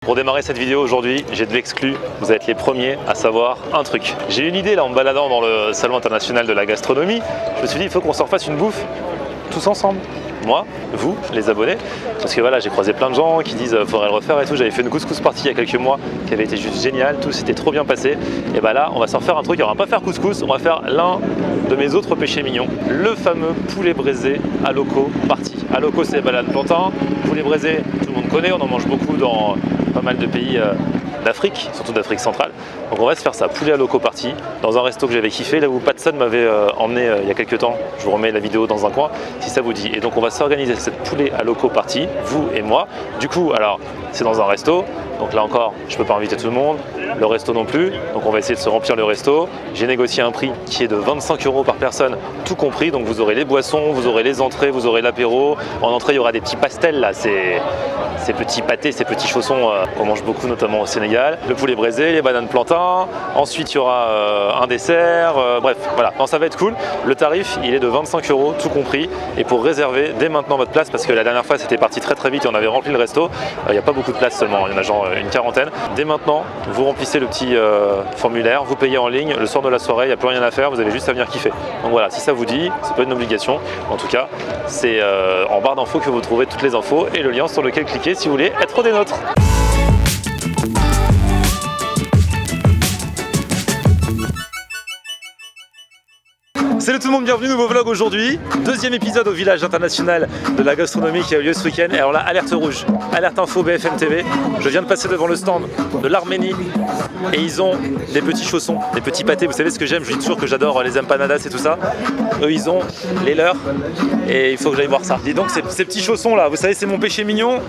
Pour démarrer cette vidéo aujourd'hui, j'ai de l'exclu. Vous êtes les premiers à savoir un truc. J'ai eu une idée là en me baladant dans le salon international de la gastronomie. Je me suis dit, il faut qu'on se refasse une bouffe tous ensemble. Moi, vous, les abonnés, parce que voilà, j'ai croisé plein de gens qui disent faudrait le refaire et tout. J'avais fait une couscous party il y a quelques mois qui avait été juste génial, tout s'était trop bien passé. Et bah là, on va s'en faire un truc. On va pas faire couscous, on va faire l'un de mes autres péchés mignons, le fameux poulet braisé à loco party. À loco, c'est balade plantain. Poulet braisé, tout le monde connaît, on en mange beaucoup dans pas mal de pays d'Afrique, surtout d'Afrique centrale. Donc on va se faire ça, poulet à loco party, dans un resto que j'avais kiffé, là où Patson m'avait emmené il y a quelques temps. Je vous remets la vidéo dans un coin si ça vous dit. Et donc on va s'organiser cette poulet à loco party, vous et moi. Du coup, alors c'est dans un resto, donc là encore, je peux pas inviter tout le monde, le resto non plus, donc on va essayer de se remplir le resto. J'ai négocié un prix qui est de 25 € par personne, tout compris, donc vous aurez les boissons, vous aurez les entrées, vous aurez l'apéro. En entrée, il y aura des petits pastels là, ces petits pâtés, ces petits chaussons qu'on mange beaucoup notamment au Sénégal, le poulet braisé, les bananes plantain, ensuite il y aura un dessert, bref voilà, non, ça va être cool. Le tarif il est de 25 € tout compris, et pour réserver dès maintenant votre place, parce que la dernière fois c'était parti très très vite et on avait rempli le resto, il n'y a pas beaucoup de place seulement, il y en a genre une quarantaine. Dès maintenant vous remplissez le petit formulaire, vous payez en ligne, le soir de la soirée il n'y a plus rien à faire, vous avez juste à venir kiffer. Donc voilà, si ça vous dit, c'est pas une obligation, en tout cas c'est en barre d'infos que vous trouvez toutes les infos et le lien sur lequel cliquer si vous voulez être des nôtres. Salut tout le monde, bienvenue, nouveau vlog aujourd'hui. Deuxième épisode au village international de la gastronomie qui a eu lieu ce week-end. Et alors là, alerte rouge, alerte info BFM TV. Je viens de passer devant le stand de l'Arménie et ils ont des petits chaussons, des petits pâtés. Vous savez ce que j'aime, je dis toujours que j'adore les empanadas et tout ça. Eux, ils ont les leurs et il faut que j'aille voir ça. Dis donc, ces petits chaussons là, vous savez, c'est mon péché mignon.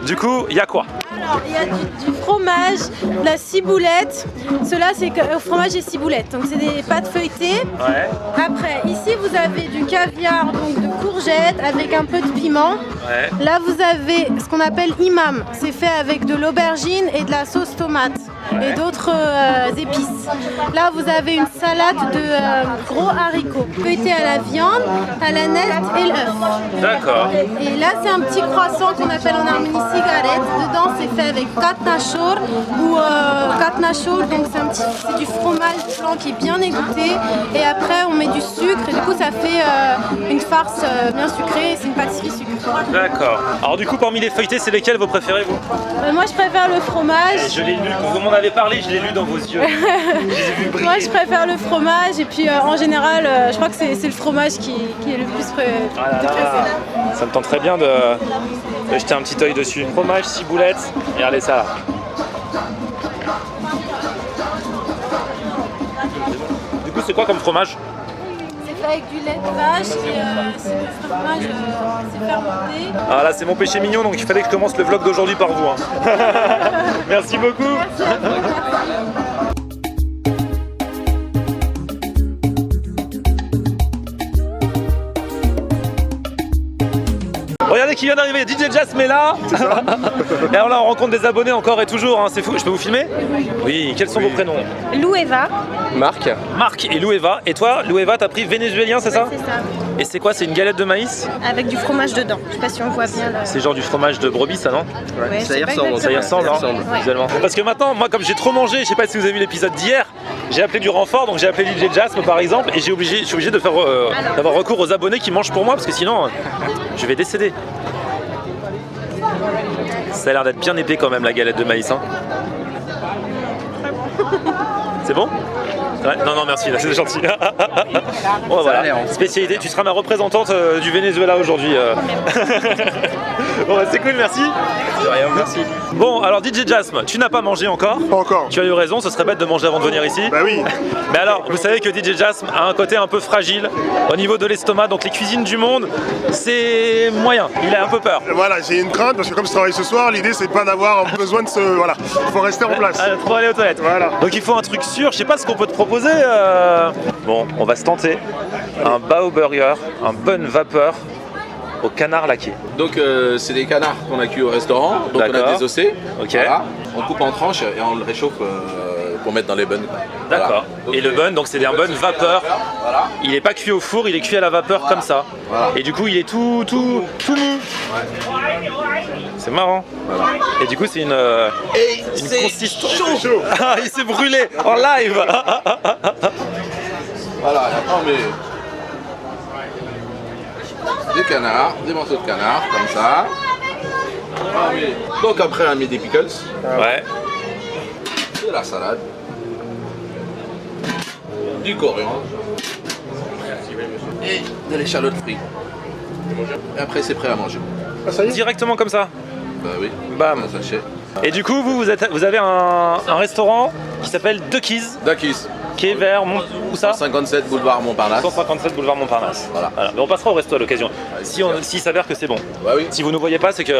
Du coup, il y a quoi? Alors, il y a du fromage, de la ciboulette. Ceux-là, c'est au fromage et ciboulette. Donc, c'est des pâtes feuilletées. Ouais. Après, ici, vous avez du caviar, donc de courgettes avec un peu de piment. Ouais. Là, vous avez ce qu'on appelle imam. C'est fait avec de l'aubergine et de la sauce tomate. Ouais. Et d'autres épices. Là, vous avez une salade de gros haricots feuilletés à la viande, à la nette et l'œuf. D'accord. Et là, c'est un petit croissant qu'on appelle en Arménie cigarette. Dedans, c'est fait avec katnachour ou katnachour. Donc, c'est du fromage blanc qui est bien égoutté. Et après, on met du sucre. Et du coup, ça fait une farce bien sucrée. C'est une pâtisserie sucrée. D'accord. Alors du coup, parmi les feuilletés, c'est lesquels vous préférez, vous? Moi, je préfère le fromage. Je l'ai lu, vous m'en avez parlé, je l'ai lu dans vos yeux. Je les ai vus briller. Moi, je préfère le fromage. Et puis, en général, je crois que c'est le fromage qui est le plus préféré. Ça me tente très bien de jeter un petit œil dessus. Fromage, ciboulette, et regardez ça là. Du coup, c'est quoi comme fromage? C'est fait avec du lait de vache et c'est du fromage, c'est fermenté. Ah là, c'est mon péché mignon, donc il fallait que je commence le vlog d'aujourd'hui par vous. Hein. Merci beaucoup. Regardez qui vient d'arriver, DJ Jasm est là. Et alors là on rencontre des abonnés encore et toujours, hein. C'est fou. Je peux vous filmer? Oui, quels sont vos prénoms? Loueva. Marc et Loueva. Et toi, Loueva, t'as pris vénézuélien, c'est ça? C'est ça. Et c'est quoi? C'est une galette de maïs? Avec du fromage dedans. Je sais pas si on voit bien là. C'est genre du fromage de brebis, ça, non? Ouais, Ça y ressemble. Ça y ressemble, hein, Ouais. visuellement. Parce que maintenant, moi, comme j'ai trop mangé, je sais pas si vous avez vu l'épisode d'hier, j'ai appelé du renfort, donc j'ai appelé DJ Jasm par exemple, et je suis obligé de faire d'avoir recours aux abonnés qui mangent pour moi, parce que sinon, je vais décéder. Ça a l'air d'être bien épais quand même, la galette de maïs, hein. C'est bon? Ouais, non, non, merci, là, c'est gentil. Bon, voilà, spécialité, tu seras ma représentante du Venezuela aujourd'hui. Bon, bah, c'est cool, merci. De rien, merci. Bon, alors DJ Jasm, tu n'as pas mangé encore? Pas encore. Tu as eu raison, ce serait bête de manger avant de venir ici. Bah oui. Mais alors, vous savez que DJ Jasm a un côté un peu fragile au niveau de l'estomac, donc les cuisines du monde, c'est moyen, il a un peu peur. Voilà, j'ai une crainte parce que comme je travaille ce soir, l'idée c'est pas d'avoir besoin de se... Voilà, il faut rester en place. Trop aller aux toilettes. Voilà. Donc il faut un truc sûr, je sais pas ce qu'on peut te proposer. Bon, on va se tenter un bao burger, un bun vapeur au canard laqué. Donc c'est des canards qu'on a cuits au restaurant, donc on D'accord. a désossé. Ok. Voilà. On coupe en tranches et on le réchauffe pour mettre dans les buns. D'accord. Voilà. Et le bun, donc c'est un bun vapeur. Voilà. Il n'est pas cuit au four, il est cuit à la vapeur comme ça. Voilà. Et du coup, il est tout mou. C'est marrant. Voilà. Et du coup, c'est une consistance. Chaud. Ah, il s'est brûlé en live. Voilà, et après on met des canards, des morceaux de canard, comme ça. Donc après on met des pickles, Ouais. de la salade, du coriandre et de l'échalote frite. Et après c'est prêt à manger. Ah, ça y est. Directement comme ça. Bah oui, Bam. un sachet. Et du coup, vous avez un restaurant qui s'appelle Duckies, Dakis, qui est vers où ça 57 boulevard Montparnasse. 157 boulevard Montparnasse. Voilà. Mais on passera au resto à l'occasion. S'il s'avère que c'est bon. Bah oui, Si vous ne nous voyez pas, c'est que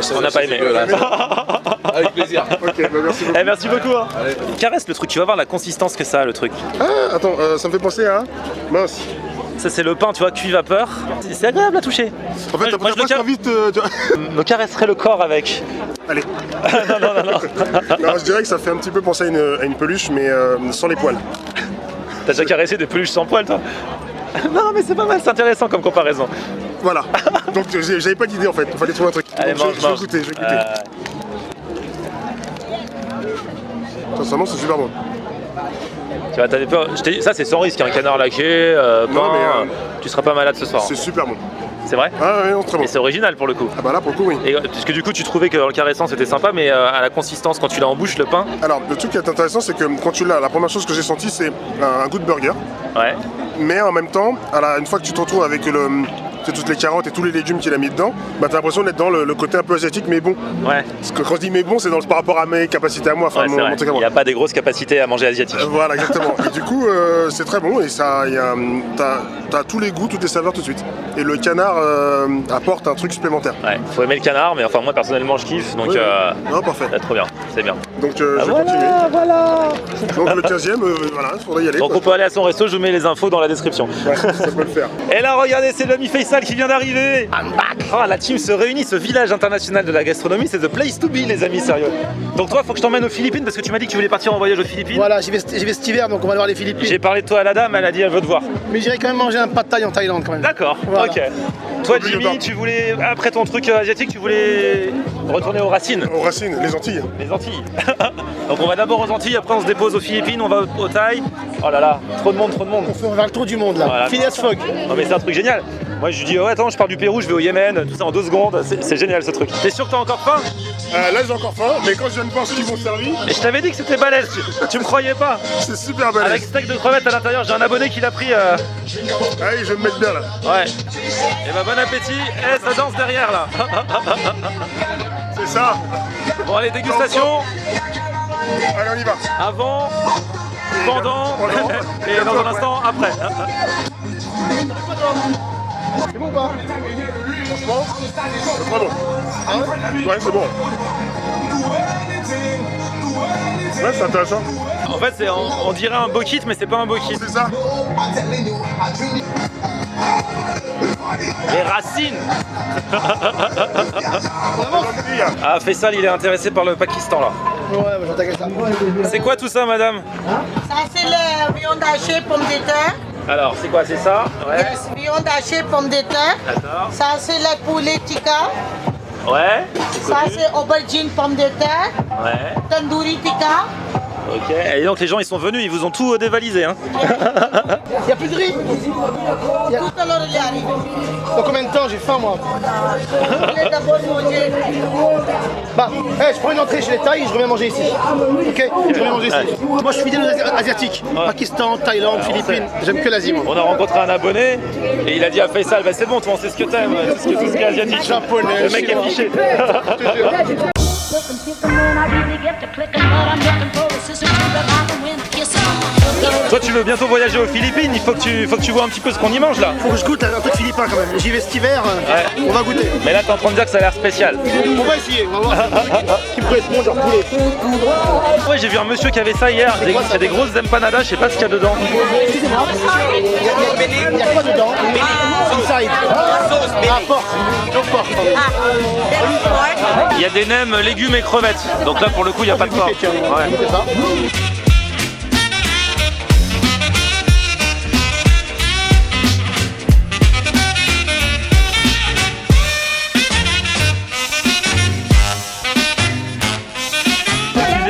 ça, on n'a ça, pas c'est aimé. dégueulasse. Avec plaisir. Ok, bah merci beaucoup. Eh, merci beaucoup. Hein. Allez. Caresse le truc, tu vas voir la consistance que ça a le truc. Ah, attends, ça me fait penser à... Mince. Ça c'est le pain, tu vois, cuit vapeur. C'est agréable à toucher. En fait, Moi, je le presque envie de... me caresserais le corps avec. Allez. non. Non, je dirais que ça fait un petit peu penser à une peluche, mais sans les poils. T'as déjà caressé des peluches sans poils, toi? Non, mais c'est pas mal, c'est intéressant comme comparaison. Voilà. Donc j'avais pas d'idée en fait, il fallait trouver un truc. Allez, Donc, mange. je vais goûter. Sincèrement, c'est super bon. Tu vois, t'avais peur. Ça, c'est sans risque, un canard laqué, Non, pain, mais, tu seras pas malade ce soir. C'est super bon. C'est vrai? Ah ouais, non, très bon. Et c'est original pour le coup. Ah bah là, pour le coup, oui. Et puisque du coup, tu trouvais que le caressant c'était sympa, mais à la consistance, quand tu l'as en bouche, le pain. Alors, le truc qui est intéressant, c'est que quand tu l'as, la première chose que j'ai senti, c'est un goût de burger. Ouais. Mais en même temps, une fois que tu te retrouves avec toutes les carottes et tous les légumes qu'il a mis dedans, bah t'as l'impression d'être dans le côté un peu asiatique, mais bon. Ouais. Parce que quand je dis mais bon, c'est par rapport à mes capacités à moi, enfin Ouais, c'est vrai. mon truc à Il moi. n'y a pas des grosses capacités à manger asiatique. Voilà, exactement. Et du coup, c'est très bon et ça, t'as tous les goûts, toutes les saveurs tout de suite. Et le canard apporte un truc supplémentaire. Ouais, faut aimer le canard, mais enfin moi personnellement je kiffe, donc Oui. Non, parfait. trop bien, c'est bien. Donc je vais continuer. Voilà. Donc le 15e, voilà, il faudrait y aller. Donc quoi. on peut aller à son resto, je vous mets les infos dans la description. Ouais, ça peut le faire. Et là regardez, c'est l'ami Faisal qui vient d'arriver. I'm back. Oh, la team se réunit, ce village international de la gastronomie, c'est the place to be les amis, sérieux. Donc toi, faut que je t'emmène aux Philippines parce que tu m'as dit que tu voulais partir en voyage aux Philippines. Voilà, j'y vais cet hiver, donc on va voir les Philippines. J'ai parlé de toi à la dame, elle a dit elle veut te voir. Mais j'irai quand même manger un pad thai en Thaïlande quand même. D'accord, Voilà. ok. Toi Oublie Jimmy, pas. tu voulais, après ton truc asiatique, tu voulais retourner aux racines. Aux racines, les Antilles. Les Antilles. Donc on va d'abord aux Antilles, après on se dépose aux Philippines, on va au Thaï. Oh là là, trop de monde. On va faire le tour du monde là. Voilà. Phileas Fogg. Non mais c'est un truc génial. Moi je lui dis, ouais attends, je pars du Pérou, je vais au Yémen, tout ça en 2 secondes. C'est génial ce truc. T'es sûr que t'as encore faim? Là j'ai encore faim, mais quand je viens de voir ce qu'ils m'ont servi, Et je t'avais dit que c'était balèze, tu me croyais pas? c'est super balèze. Avec steak de crevettes à l'intérieur, j'ai un abonné qui l'a pris. Allez, je vais me mettre bien là. Ouais. Et bah bon appétit. Eh, ça danse derrière là. C'est ça. Bon allez, dégustation. Allez, on y va. Avant, pendant et dans un instant après. C'est bon ou pas? Franchement, c'est très bon. Ouais, c'est bon. Ouais, c'est intéressant. En fait, on dirait un bokit, mais c'est pas un bokit. C'est ça. Les racines. Ah, Faisal, il est intéressé par le Pakistan là. Ouais, j'entends que ça. C'est quoi tout ça, madame? Ça, c'est les viandes hachées, pommes de terre. Alors, c'est quoi? C'est ça? Ouais. Yes, viande hachée, pommes de terre. D'accord. Ça, c'est le poulet tikka. Ouais. Ça, c'est aubergine, pommes de terre. Ouais. Tandoori tikka. Ok. Et donc les gens ils sont venus, ils vous ont tout dévalisé, hein? Il n'y a plus de riz. Tout à l'heure, il est arrivé. Dans combien de temps? J'ai faim moi. Vous voulez d'abord manger. Bah, je prends une entrée chez les Thaïs, je reviens manger ici. Ok? Je reviens manger ici. Moi je suis fidèle aux Asiatiques. Pakistan, Thaïlande, Philippines. J'aime que l'Asie moi. On a rencontré un abonné et il a dit à Faisal, bah c'est bon, toi on sait ce que t'aimes, tout ce qui est asiatique. Japonais, Le mec est chinois. fiché. Toi tu veux bientôt voyager aux Philippines, il faut que tu vois un petit peu ce qu'on y mange là. Faut que je goûte un truc philippin quand même. J'y vais cet hiver, Ouais. on va goûter. Mais là t'es en train de dire que ça a l'air spécial. On va essayer, on va voir ce qui me correspond, genre poulet. Ouais, j'ai vu un monsieur qui avait ça hier, quoi, ça des grosses empanadas, je sais pas ce qu'il y a dedans. Il y a quoi dedans? Inside. Ah, porc. Donc porc, pardon. Il y a des nems, légumes et crevettes. Donc là pour le coup il n'y a pas de porc. Goûter, tiens. Ouais. Goûtez ça.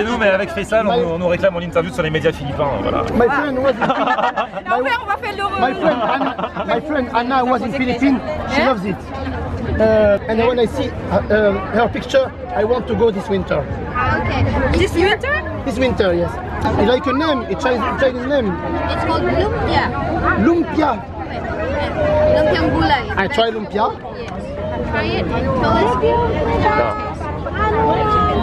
nous, mais avec Faisal, on nous réclame en interview sur les médias philippins. Voilà. My friend was my friend Anna was in Philippines. She loves it. And when I see her picture, I want to go this winter. Okay. This winter? This winter, yes. You like a name? A Chinese name? It's called lumpia. Lumpia. Lumpia gulay. I try lumpia. Try it.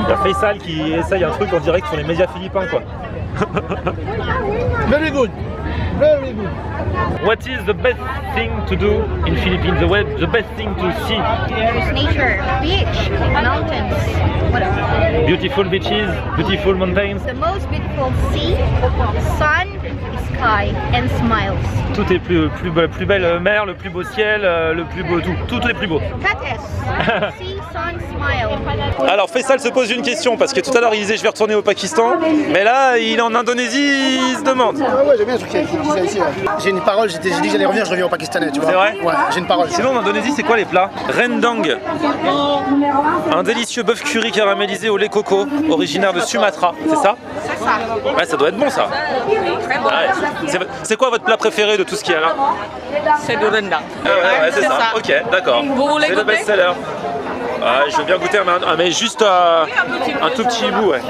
Il y a Faisal qui essaye un truc en direct sur les médias philippins, quoi. Very good. Very good. What is the best thing to do in Philippines? The best thing to see? There's nature, beach, mountains. What else? Beautiful beaches, beautiful mountains. The most beautiful sea, sun, sky, and smiles. Tout est plus belle mer, le plus beau ciel, le plus beau tout est plus beau. That is sea, sun, smile. Alors Faisal se pose une question parce que tout à l'heure il disait je vais retourner au Pakistan, mais là il est en Indonésie, il se demande. Ah ouais, j'aime bien ce truc qui dit ça ici. Ouais. J'ai une parole, j'ai dit que j'allais revenir, je reviens au Pakistanais, tu vois. C'est vrai? Ouais, j'ai une parole. Sinon en Indonésie c'est quoi les plats? Rendang, un délicieux bœuf curry caramélisé au lait coco, originaire de Sumatra, c'est ça? C'est ça. Ouais, ça doit être bon ça. Ouais. C'est quoi votre plat préféré de tout ce qu'il y a là? C'est du rendang. Ouais, c'est ça. Ok, d'accord. Vous voulez c'est le goûter? best-seller. Je veux bien goûter, mais juste un tout petit bout, ouais.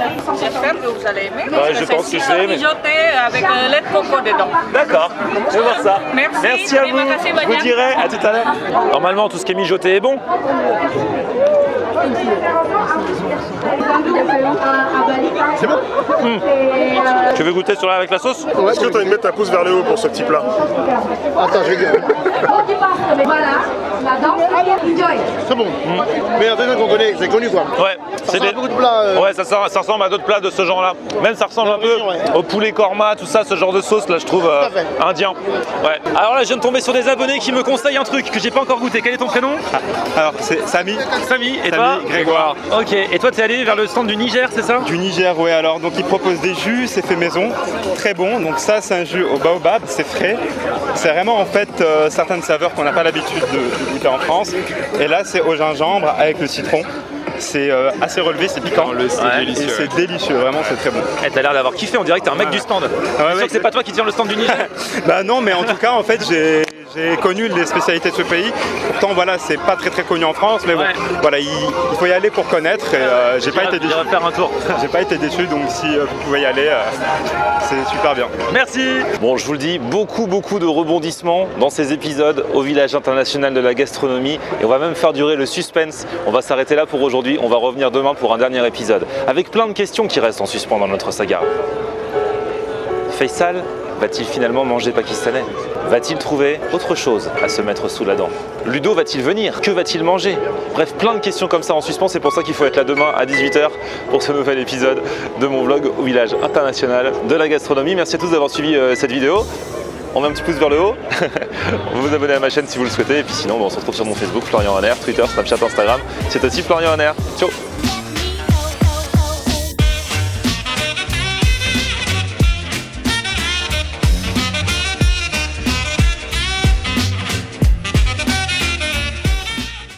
J'espère que vous allez aimer. Ouais, je pense que je vais aimer. Mijoté avec lait de coco dedans. D'accord, je vais voir ça. Merci. à vous. Terima kasih Je banyak. vous dirai, à tout à l'heure. Normalement, tout ce qui est mijoté est bon. C'est bon? Tu veux goûter sur avec la sauce? Est-ce que tu as envie de mettre un pouce vers le haut pour ce petit plat? Attends, je vais dire. C'est bon. Mais un truc qu'on connaît, c'est connu quoi. Ouais, Ça ressemble à beaucoup de plats. Ouais, ça ressemble à d'autres plats de ce genre-là. Même ça ressemble un peu au poulet korma, tout ça, ce genre de sauce là, je trouve à fait. indien. Ouais. Alors là, je viens de tomber sur des abonnés qui me conseillent un truc que j'ai pas encore goûté. Quel est ton prénom? Alors c'est Samy. Samy. Et toi? Grégoire. Ok. Et toi, t'es allé vers le stand du Niger, c'est ça? Du Niger, ouais. Alors donc ils proposent des jus, c'est fait maison, très bon. Donc ça c'est un jus au baobab, c'est frais. C'est vraiment en fait certaines saveurs qu'on n'a pas l'habitude de goûter en France. Et là c'est au gingembre avec le citron. C'est assez relevé, c'est piquant. C'est délicieux. Et c'est délicieux, vraiment c'est très bon. Eh, t'as l'air d'avoir kiffé, on dirait que t'es un mec du stand. Ouais, sûr que c'est pas toi qui tiens le stand du Niger? Bah non, mais en tout cas en fait j'ai connu les spécialités de ce pays. Pourtant voilà, c'est pas très connu en France, mais bon, voilà, il faut y aller pour connaître. Et j'ai pas été déçu. Faire un tour. J'ai pas été déçu, donc si vous pouvez y aller, c'est super bien. Merci. Bon, je vous le dis, beaucoup de rebondissements dans ces épisodes au village international de la gastronomie, et on va même faire durer le suspense. On va s'arrêter là pour aujourd'hui. On va revenir demain pour un dernier épisode, avec plein de questions qui restent en suspens dans notre saga. Faisal va-t-il finalement manger pakistanais? Va-t-il trouver autre chose à se mettre sous la dent? Ludo va-t-il venir? Que va-t-il manger? Bref, plein de questions comme ça en suspens. C'est pour ça qu'il faut être là demain à 18 h pour ce nouvel épisode de mon vlog au village international de la gastronomie. Merci à tous d'avoir suivi cette vidéo. On met un petit pouce vers le haut. Vous vous abonnez à ma chaîne si vous le souhaitez. Et puis sinon, on se retrouve sur mon Facebook, Florian Hanner, Twitter, Snapchat, Instagram. C'est aussi Florian Hanner. Ciao.